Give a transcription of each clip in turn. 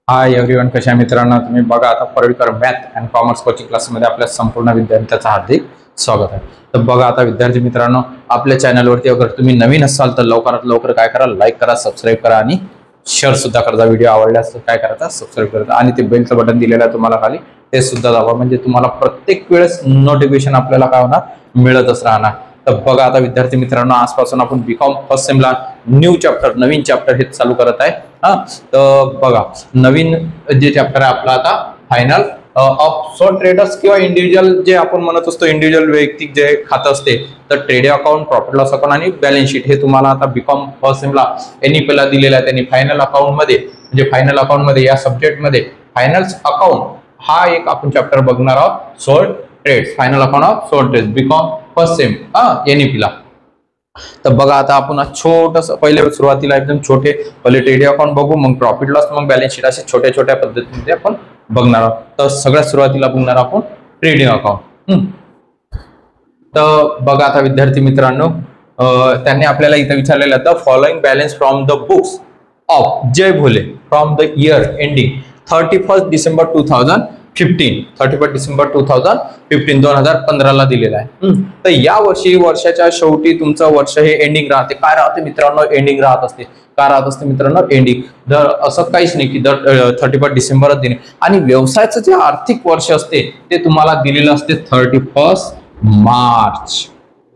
Hi everyone, कशा मित्रांनो तुम्ही बघा आता Parlikar math and commerce coaching क्लासमध्ये आपल्या संपूर्ण विद्यार्थ्यांचं हार्दिक स्वागत आहे। तर बघा आता विद्यार्थी मित्रांनो, आपल्या चॅनलवरती अगर तुम्ही नवीन असाल तर लवकरात लवकर काय करा, लाईक करा, सबस्क्राईब करा आणि शेअर सुद्धा करा। व्हिडिओ आवडल्यास काय करायचा, सबस्क्राईब करायचं आणि ते बेलचं बटन दिलेलं आहे तुम्हाला खाली, ते सुद्धा दाबा, म्हणजे तुम्हाला प्रत्येक वेळेस नोटिफिकेशन आपल्याला काय होणार, मिळतच राहणार। तर बघा आता विद्यार्थी मित्रांनो, आजपासून आपण बीकॉम फर्स्ट सेमला नवीन चॅप्टर हे चालू करत आहे। तर बघा नवीन जे चॅप्टर आहे आपला आता फायनल ऑफ सोल ट्रेडर्स किंवा इंडिव्हिज्युअल जे आपण म्हणत असतो, इंडिव्हिज्युअल वैयक्तिक जे खातं असते, तर trading account, profit loss account आणि बॅलन्स शीट हे तुम्हाला आता बीकॉम फर्स्ट सेमला एनईपीला दिलेलं आहे। त्यांनी फायनल अकाउंट मध्ये, म्हणजे फायनल अकाउंट मध्ये या सब्जेक्ट मध्ये फायनल्स अकाउंट हा एक आपण चॅप्टर बघणार आहोत, sole traders, final account of sole traders BCom first sem एनईपीला। तर बघा आता आपण छोटस पहिले सुरुवातीला एकदम छोटे पहिले ट्रेडिंग अकाउंट बघू, मग प्रॉफिट लॉस, मग बॅलन्स शीट, असे छोट्या छोट्या पद्धतीने आपण बघणार आहोत। तर सगळ्यात सुरुवातीला बघणार आपण ट्रेडिंग अकाउंट। तर बघा आता विद्यार्थी मित्रांनो, त्यांनी आपल्याला इथे विचारलेलं आहे, the following balance from the books of Jai Bhole from the year ending 31 December 2015, 31 December 2015 ला दिलेला आहे। तर या वर्षी वर्षाच्या शेवटी तुमचं वर्ष हे एंडिंग राहते। काय राहते मित्रांनो, एंडिंग राहत असते। काय राहत असते मित्रांनो, एंडिंग। दर असं काहीच नाही की दर 31 डिसेंबरच देणे। आणि व्यवसायाचं जे आर्थिक वर्ष असते ते तुम्हाला दिलेलं असते 31 मार्च।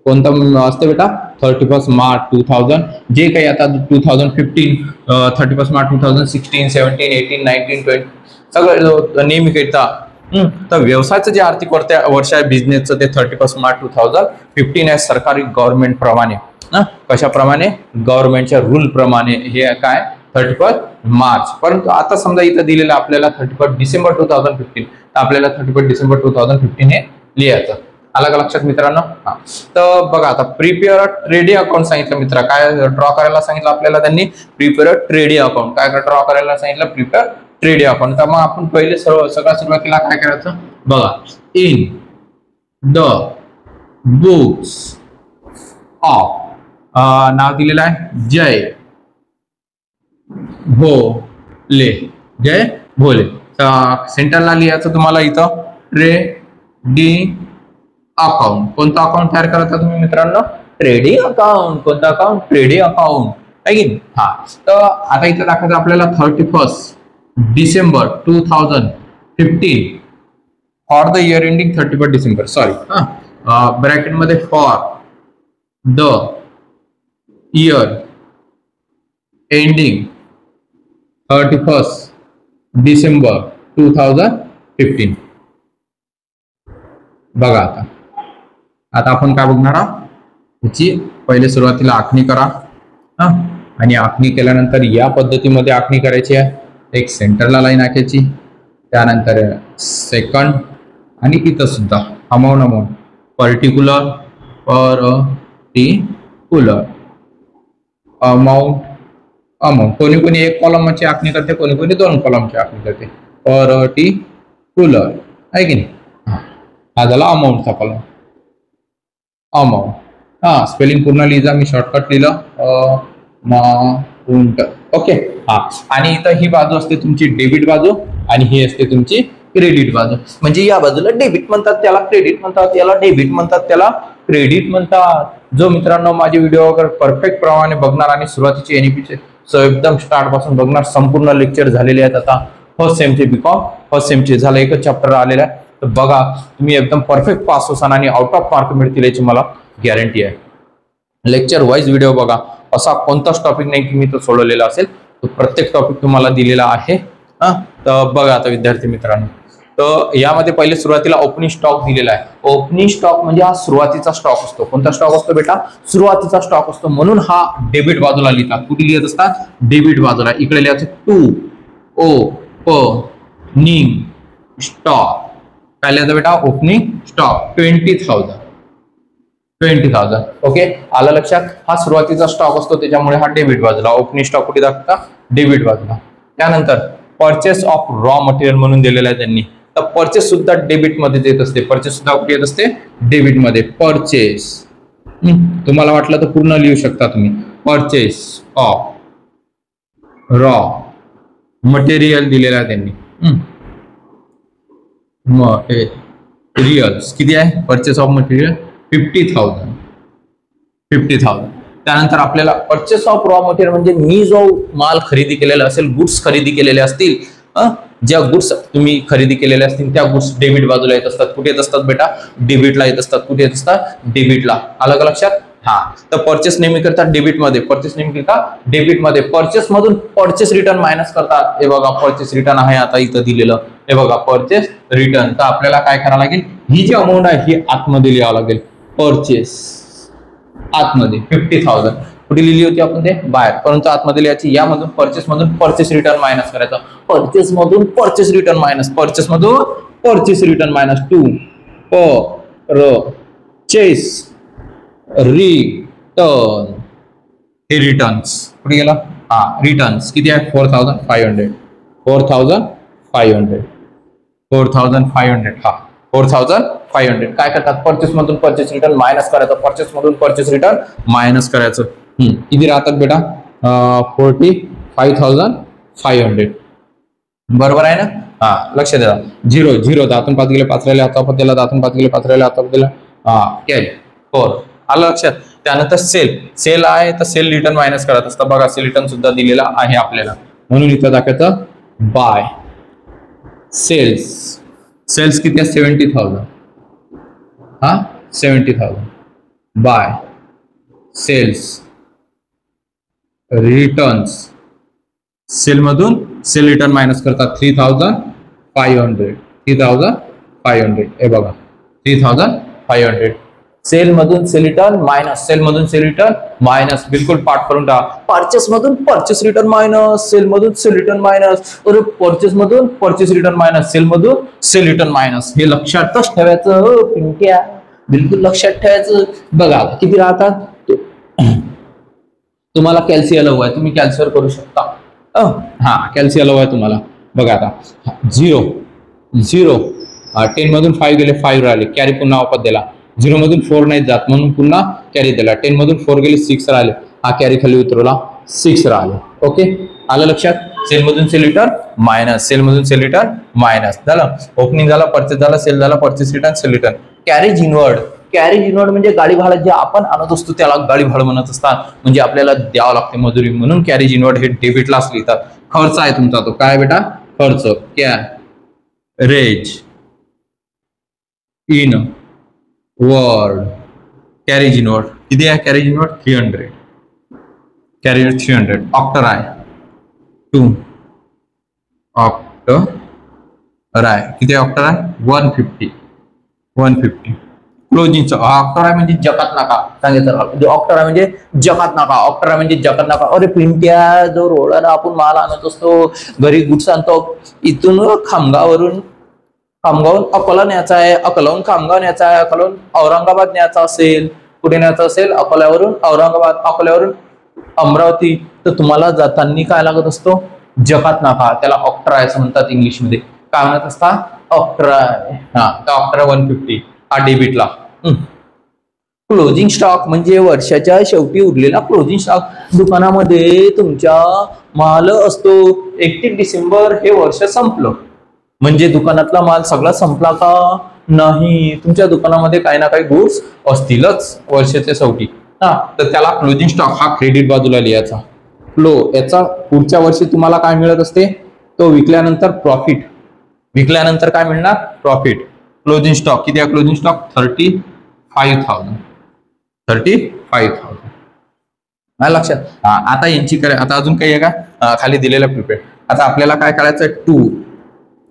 कोणतं असते बेटा, 31 मार्च 2000, जे काही आता 2015, 31 मार्च 2016, 17, 18, 19, 20 सगळं नेहमी करता। तर व्यवसायाचं जे आर्थिक वर्ष आहे बिझनेसचं ते 31 मार्च 2015 आहे, सरकारी गव्हर्नमेंट प्रमाणे। कशाप्रमाणे, गव्हर्नमेंटच्या रूल प्रमाणे हे काय 31 मार्च। परंतु आता समजा इथं दिलेलं आपल्याला 31 डिसेंबर 2015, तर आपल्याला 31 डिसेंबर 2015 हे लिहायचं। आलं का लक्षात मित्रांनो? तर बघा आता प्रिपेअर ट्रेडिंग अकाउंट सांगितलं मित्र, काय ड्रॉ करायला सांगितलं आपल्याला त्यांनी, प्रिपेअर ट्रेडिंग अकाउंट। काय ड्रॉ करायला सांगितलं, प्रिपेअर ट्रेडिंग अकाउंट। तर मग आपण पहिले सगळ्यात सुरुवातीला काय करायचं बघा, इन द बुक्स ऑफ, नाव दिलेलं आहे जय भोले, जय भोले। सेंटरला लिहायचं तुम्हाला इथं ट्रेडिंग अकाउंट। कोणतं अकाउंट तयार करायचं तुम्ही मित्रांनो, ट्रेडिंग अकाउंट। कोणतं अकाउंट, ट्रेडिंग अकाउंट आहे की। तर आता इथं दाखवायचं आपल्याला 31 December 2015 for the year ending 31 December, sorry bracket मध्ये for the year ending 31 December 2015। बघा आता आपण काय बघणार आहोत, याची पहिले सुरुवातीला आखणी करा। आणि आखणी केल्यानंतर या पद्धतीमध्ये आखणी करायची आहे, एक सेंटरला लाईन आखायची, त्यानंतर सेकंड आणि इथं सुद्धा अमाऊंट पर्टिक्युलर अमाऊंट। कोणी कोणी एक कॉलमची आखणी करते, कोणी कोणी दोन कॉलमची आखणी करते, पर्टिक्युलर आहे की नाही। हा झाला अमाऊंटचा कॉलम, अमाऊंट। स्पेलिंग पूर्ण लिहिजा, मी शॉर्टकट लिहिलं अमाऊंट, ओके। आणि इथं ही बाजू असते तुमची डेबिट बाजू आणि ही असते तुमची क्रेडिट बाजू। म्हणजे या बाजूला डेबिट म्हणतात, त्याला क्रेडिट म्हणतात, याला डेबिट म्हणतात, त्याला क्रेडिट म्हणतात। जो मित्रांनो माझे व्हिडिओ वगैरे परफेक्ट प्रमाणे बघणार आणि सुरुवातीचे एनईपीचे एकदम स्टार्ट पासून बघणार, संपूर्ण लेक्चर झालेले आहेत। आता फर्स्ट सेमचे बीकॉम फर्स्ट सेमचे झालं, एकच चॅप्टर आलेला आहे। तर बघा तुम्ही एकदम परफेक्ट पास होसान आणि आउट ऑफ मार्क मिळतील याची मला गॅरंटी आहे। लेक्चर वाईज व्हिडिओ बघा, असा कोणताच टॉपिक नाही की मी तो सोडवलेला असेल, तो प्रत्येक टॉपिक तुम्हाला दिलेला आहे। तर बघा आता विद्यार्थी मित्रांनो, तर यामध्ये पहिले सुरुवातीला ओपनिंग स्टॉक दिलेला आहे। ओपनिंग स्टॉक म्हणजे हा सुरुवातीचा स्टॉक असतो। कोणता स्टॉक असतो बेटा, सुरुवातीचा स्टॉक असतो, म्हणून हा डेबिट बाजूला लिहितात। कुठे लिहित असतात, डेबिट बाजूला। इकडे लिहायचं टू ओपनिंग स्टॉक, काय लिहायचं बेटा, ओपनिंग स्टॉक 20,000, ओके। आलं लक्षात, हा सुरुवातीचा स्टॉक असतो त्याच्यामुळे हा डेबिट बाजूला, ओपनिंग स्टॉक कुठे दाखवता, डेबिट बाजूला। त्यानंतर परचेस ऑफ रॉ मटेरियल म्हणून दिलेला आहे त्यांनी, तर परचेस सुद्धा डेबिट मध्ये येत असते। परचेस सुद्धा कुठे येत असते, डेबिट मध्ये। परचेस तुम्हाला वाटलं तर पूर्ण लिहू शकता तुम्ही, परचेस ऑफ रॉ मटेरियल दिलेला आहे त्यांनी. मटेरियल्स किती आहे? Purchase of material 50,000. त्यानंतर आपल्याला परचेस ऑफ रॉ मटेरियल म्हणजे मी जो माल खरेदी केलेला असेल, गुड्स खरेदी केलेले असतील, ज्या गुड्स तुम्ही खरेदी केलेल्या असतील त्या गुड्स डेबिट बाजूला येत असतात. कुठे येत असतात बेटा? डेबिटला येत असतात. कुठे येत असतात? डेबिटला. आलं का लक्षात? हा, तर परचेस नेहमी करतात डेबिट मध्ये. परचेस नेहमी करतात डेबिट मध्ये. परचेस मधून परचेस रिटर्न मायनस करतात. हे बघा परचेस रिटर्न आहे आता इथं दिलेलं. हे बघा परचेस रिटर्न. तर आपल्याला काय करावं लागेल? ही जी अमाऊंट आहे ही आतमध्ये लिहावं लागेल. परचेस आतमध्ये 50,000 कुठे लिहिली होती आपण? ते बाहेर. परंतु आतमध्ये लिहायची. यामधून परचेस मधून परचेस रिटर्न मायनस करायचं. परचेस मधून परचेस रिटर्न मायनस. परचेस मधून purchase return minus 2 purchase return. हे रिटर्न्स कुठे गेला? हा, रिटर्न्स किती आहे? 4,500. 4,500. हा, 4,500. काय करतात? परचेस मधून परचेस रिटर्न मायनस करायचं. परचेस मधून परचेस रिटर्न मायनस करायचं. किती राहतात बेटा? 45,500. बरोबर आहे ना? हा, लक्ष द्या. 0 दातून 5 गेले 5 राहिले हातापत दिला. दातून 5 गेले 5 राहिले हातापत दिला. हा, कॅरी 4. आलं लक्षात? त्यानंतर सेल आहे तर सेल रिटर्न मायनस करत असतं. बघा सेल रिटर्न सुद्धा दिलेला आहे आपल्याला. म्हणून इथं दाखवायचं बाय सेल्स किती आहे? 70,000. हा, 70,000 बाय सेल्स रिटर्न्स. सेल मधून सेल रिटर्न मायनस करतात 3,500. हे बघा 3,500. सेल मधून सेल रिटर्न मायनस. सेल मधून सेल रिटर्न मायनस. बिलकुल पाठ करून टाका. परचेस मधून परचेस रिटर्न मायनस. सेल मधून सेल रिटर्न मायनस. परचेस मधून परचेस रिटर्न मायनस. सेल मधून सेल रिटर्न मायनस. हे लक्षातच ठेवायचं पिंट्या. बिलकुल लक्षात ठेवायचं. बघा किती राहतात? तुम्हाला कॅल्सी हवं आहे, तुम्ही कॅल्सीवर करू शकता. हा, कॅल्सी हवं आहे तुम्हाला. बघा आता 0 10 मधून 5 गेले 5 राहिले. कॅरी पुन्हा वापस दिला. 0 मधून 4 नाही जात म्हणून पुन्हा कॅरी दिला. 10 मधून 4 गेले 6 राहिले. हा कॅरी खाली उतरवला 6 राहिले. ओके, आलं लक्षात? सेल मधून सेल रिटर्न मायनस. सेल मधून सेल रिटर्न मायनस. झालं. ओपनिंग झाला, परचेस झाला, सेल झाला, purchase return, sale return. Carriage inward. Carriage inward म्हणजे गाडी भाडं जे आपण आणत असतो त्याला गाडी भाडं म्हणत असतात. म्हणजे आपल्याला द्यावं लागते मजुरी. म्हणून कॅरेज इनवर्ड हे डेबिटलाच लिहितात. खर्च आहे तुमचा तो. काय बेटा? खर्च. Carriage in word. Carriage inward किती आहे? Carriage inward 300. कॅरेज 300. ऑक्टर आहे 2. ऑक्टर आहे किती? ऑक्टर आहे 150. क्लोजिंगचं ऑक्टर आहे म्हणजे जकात नाका. सांगितलं ऑक्टर आहे म्हणजे जकात नाका. ऑक्टर आहे म्हणजे जकात नाका. अरे पिंट्या, जो रोडानं आपण माल आणत असतो, घरी गुड्स आणतो, इथून खामगावरून अकोला न्यायचा आहे, अकोलावरून खामगाव न्यायचा आहे, अकोलावरून औरंगाबाद न्यायचा असेल, कुठे न्यायचं असेल, अकोल्यावरून औरंगाबाद, अकोल्यावरून अमरावती, तर तुम्हाला जाताना काय लागत असतो? जकात नाका. त्याला ऑक्ट्रा असं म्हणतात इंग्लिशमध्ये. काय म्हणत असतात? ऑक्ट्रा. हा, तर ऑक्ट्रा 150 हा डेबिटला. क्लोजिंग स्टॉक म्हणजे वर्षाच्या शेवटी उरलेला क्लोजिंग स्टॉक. दुकानामध्ये तुमच्या माल असतो. 31 डिसेंबर हे वर्ष संपलं म्हणजे दुकानातला माल सगळा संपला का? नाही, तुमच्या दुकानामध्ये काही ना काही गुड्स असतीलच वर्षाच्या शेवटी. हा, तर त्याला क्लोजिंग स्टॉक हा क्रेडिट बाजूला लिहायचा. फ्लो याचा पुढच्या वर्षी तुम्हाला काय मिळत असते? तो विकल्यानंतर प्रॉफिट. विकल्यानंतर काय मिळणार? प्रॉफिट. क्लोजिंग स्टॉक किती आहे? Closing stock 35,000. लक्षात? आता यांची आता अजून काही आहे का? खाली दिलेला प्रिपेड. आता आपल्याला काय करायचं? 2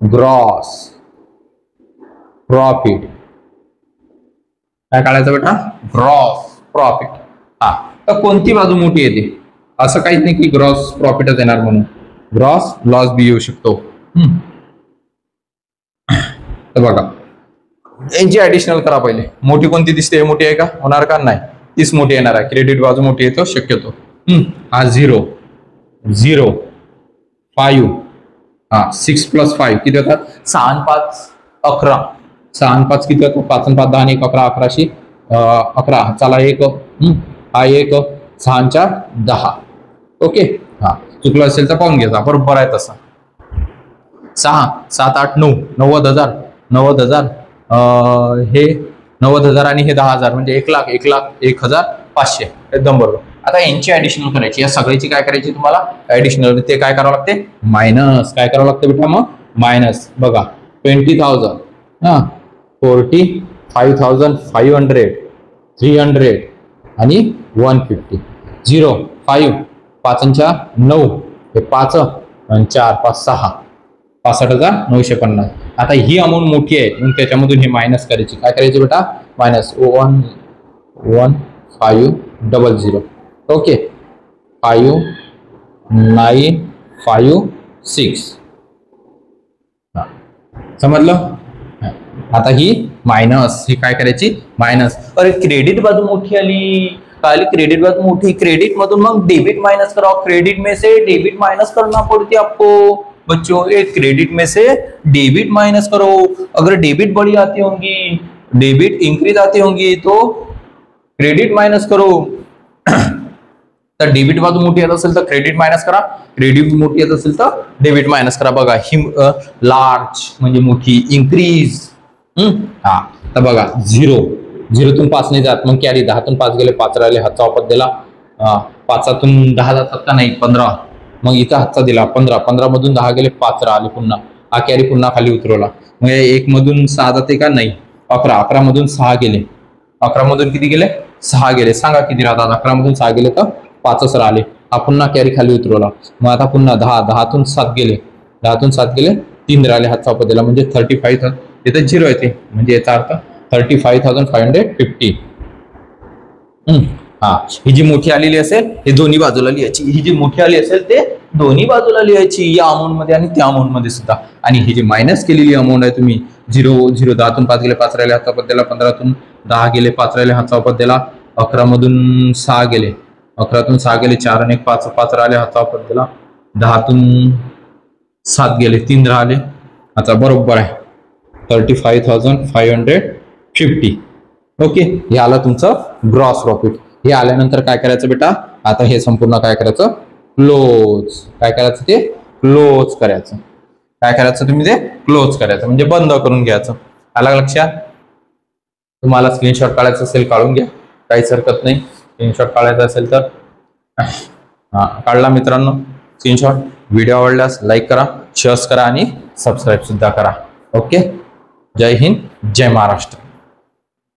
ग्रॉस प्रॉफिट. काय काढायचं बेटा? Gross profit. हा, तर कोणती बाजू मोठी येते? असं काहीच नाही की ग्रॉस प्रॉफिटच येणार म्हणून. ग्रॉस लॉस बी येऊ शकतो. तर बघा यांची ऍडिशनल करा पहिले. मोठी कोणती दिसते? हे मोठी आहे का? होणार का? नाही, तीच मोठी येणार आहे. क्रेडिट बाजू मोठी येतो शक्यतो. हा 0 5. हा 6 + 5 किती होतात? 6 आणि 5 11. 6 आणि 5 किती होतात? 5 आणि 5 10 आणि 1 11. 11शी 11. चला 1 हा 1 6 आणि 4 10. ओके. हा, चुकलं असेल तर पाहून घ्यायचा. बरोबर आहे तसा. 6 7 8 9 90,000 90,000 हे 90,000 आणि हे 10,000 म्हणजे 1,00,000 1,00,000 1,500 एकदम बरोबर. आता यांची ऍडिशनल करायची, या सगळ्याची काय करायची तुम्हाला ऍडिशनल, ते काय करावं लागते मायनस. काय करावं लागतं बेटा मग मायनस. बघा 20,000 45,500 300 आणि 150 0 5 5 9 हे 5 आणि 4 5 6 65,950. आता ही अमाऊंट मोठी आहे मग त्याच्यामधून हे मायनस करायची. काय करायची बेटा मायनस 1,1,500 ओके 5,956 समजलं. आता ही मायनस, ही काय करायची मायनस. अरे क्रेडिट बाजू मोठी आली, काय क्रेडिट बाजू मोठी, क्रेडिट मधून मग डेबिट माइनस कराओ. क्रेडिट में से डेबिट माइनस करना पड़ती है आपको बच्चों. एक क्रेडिट में से डेबिट माइनस करो. अगर डेबिट बड़ी आती होंगी, डेबिट इंक्रीज आती होंगी तो क्रेडिट माइनस करो. तर डेबिट बाजू मोठी येत असेल तर क्रेडिट मायनस करा, क्रेडिट मोठी येत असेल तर डेबिट मायनस करा. बघा ही लार्ज म्हणजे मोठी, इन्क्रीज. हा तर बघा 0 तून 5 नाही जात मग कॅरी, 10 तून 5 गेले 5 राहिले, हातचा वापर दिला. 5तून 10 जातात का नाही 15, मग इथं हातचा दिला 15, 15 मधून 10 गेले 5 राहिले, पुन्हा हा कॅरी पुन्हा खाली उतरवला. मग 1 मधून 6 जाते का नाही 11, 11 मधून 6 गेले, 11 मधून किती गेले 6 गेले. सांगा किती राहतात, 11 मधून 6 गेले तर 5च राहिले. हा पुन्हा कॅरी खाली उतरवला. मग आता पुन्हा 10, 10 तून 7 गेले, 10 तून 7 गेले 3 राहिले, हातचा वापर दिला म्हणजे 35,000. इथे 0 येते म्हणजे याचा अर्थ 35,550. हा ही जी मोठी आलेली असेल हे दोन्ही बाजूला लिहायची, ही जी मोठी आली असेल ते दोन्ही बाजूला लिहायची, या अमाऊंट मध्ये आणि त्या अमाऊंट मध्ये सुद्धा. आणि ही जी मायनस केलेली अमाऊंट आहे तुम्ही 0 0 10 तून 5 गेले 5 राहिले, हातचा वापर दिला. 15 तून 10 गेले 5 राहिले, हातचा वापर दिला. 11 मधून 6 गेले, 11 तून 6 गेले 4 आणि 5 5 राहिले, हातचा वापर दिला. 10 तून 7 गेले 3 राहिले, आता बरोबर आहे 35,550. ओके हे आलं तुमचं ग्रॉस प्रॉफिट. हे आल्यानंतर काय करायचं बेटा, आता हे संपूर्ण काय करायचं क्लोज. काय करायचं ते क्लोज करायचं. काय करायचं तुम्ही ते क्लोज करायचं म्हणजे बंद करून घ्यायचं. आलं लक्षात. तुम्हाला स्क्रीनशॉट काढायचं असेल काढून घ्या, काहीच हरकत नाही. स्क्रीनशॉट काढायचा असेल तर काढला मित्रांनो स्क्रीनशॉट. व्हिडिओ आवडल्यास लाईक करा, शेअर करा आणि सबस्क्राईब सुद्धा करा. ओके जय हिंद जय महाराष्ट्र.